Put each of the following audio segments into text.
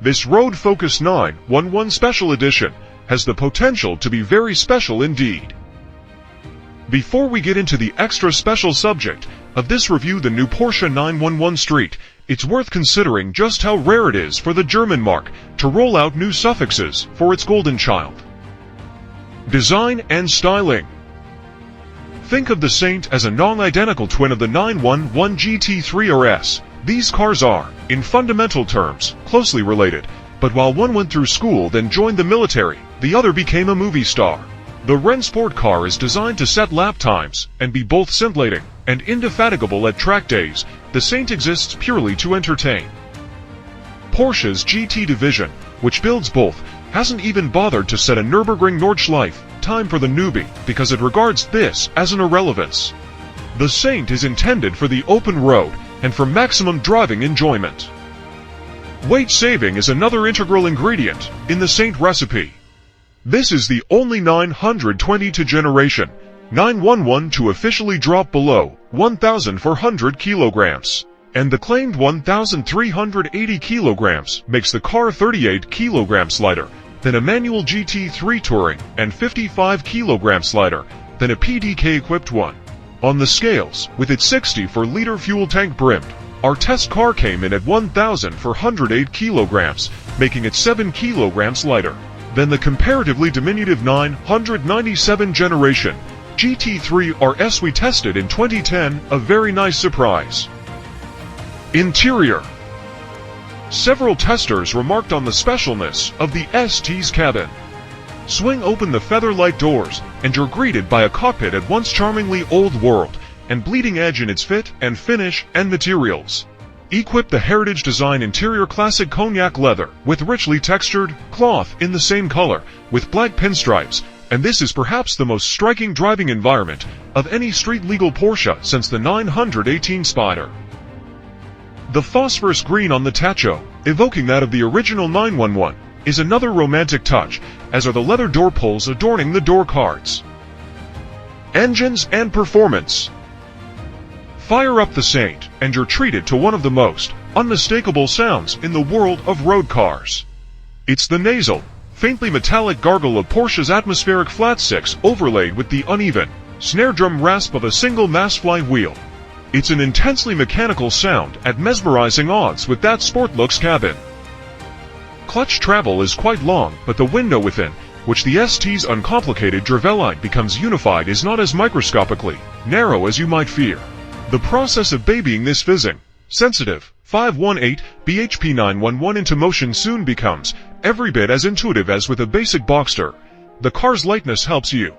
This Road Focus 911 Special Edition has the potential to be very special indeed. Before we get into the extra special subject of this review, the new Porsche 911 Street, it's worth considering just how rare it is for the German marque to roll out new suffixes for its golden child. Design and styling. Think of the Saint as a non-identical twin of the 911 GT3 RS. These cars are, in fundamental terms, closely related, but while one went through school then joined the military, the other became a movie star. The Rennsport car is designed to set lap times and be both scintillating and indefatigable at track days. The Saint exists purely to entertain. Porsche's GT division, which builds both, hasn't even bothered to set a Nürburgring Nordschleife time for the newbie because it regards this as an irrelevance. The Saint is intended for the open road and for maximum driving enjoyment. Weight saving is another integral ingredient in the Saint recipe. This is the only 922 generation 911 to officially drop below 1,400 kilograms, and the claimed 1,380 kilograms makes the car 38 kilograms lighter than a manual GT3 Touring and 55 kilograms lighter than a PDK-equipped one. On the scales, with its 64-liter fuel tank brimmed, our test car came in at 1,408 kilograms, making it 7 kilograms lighter than the comparatively diminutive 997 generation GT3 RS we tested in 2010, a very nice surprise. Interior. Several testers remarked on the specialness of the ST's cabin. Swing open the feather-light doors, and you're greeted by a cockpit at once charmingly old world and bleeding edge in its fit and finish and materials. Equip the heritage design interior classic cognac leather with richly textured cloth in the same color with black pinstripes, and this is perhaps the most striking driving environment of any street-legal Porsche since the 918 Spider. The phosphorus green on the Tacho, evoking that of the original 911, is another romantic touch, as are the leather door pulls adorning the door cards. Engines and performance. Fire up the Saint, and you're treated to one of the most unmistakable sounds in the world of road cars. It's the nasal, faintly metallic gargle of Porsche's atmospheric flat-six overlaid with the uneven, snare drum rasp of a single mass flywheel. It's an intensely mechanical sound at mesmerizing odds with that Sportlux cabin. Clutch travel is quite long, but the window within, which the ST's uncomplicated Drivellite becomes unified, is not as microscopically narrow as you might fear. The process of babying this fizzing, sensitive 518 bhp 911 into motion soon becomes every bit as intuitive as with a basic Boxster. The car's lightness helps you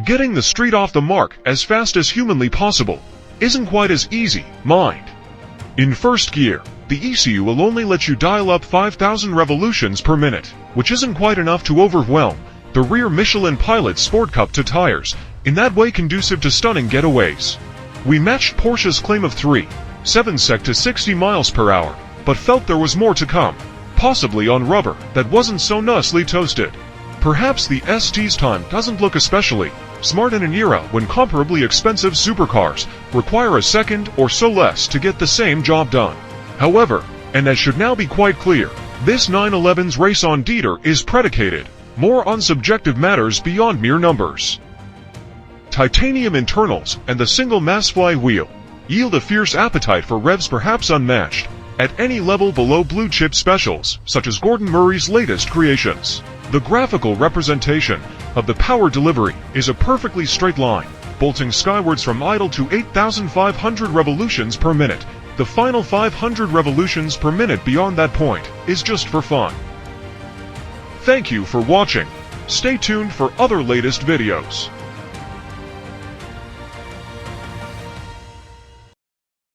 getting the street off the mark as fast as humanly possible isn't quite as easy, mind. In first gear, the ECU will only let you dial up 5,000 revolutions per minute, which isn't quite enough to overwhelm the rear Michelin Pilot Sport Cup to tires, in that way conducive to stunning getaways. We matched Porsche's claim of 3.7 sec to 60 miles per hour, but felt there was more to come, possibly on rubber that wasn't so nicely toasted. Perhaps the ST's time doesn't look especially smart in an era when comparably expensive supercars require a second or so less to get the same job done. However, and as should now be quite clear, this 911's race on Dieter is predicated more on subjective matters beyond mere numbers. Titanium internals and the single mass flywheel yield a fierce appetite for revs perhaps unmatched at any level below blue-chip specials such as Gordon Murray's latest creations. The graphical representation of the power delivery is a perfectly straight line, bolting skywards from idle to 8,500 revolutions per minute. The final 500 revolutions per minute beyond that point is just for fun. Thank you for watching. Stay tuned for other latest videos.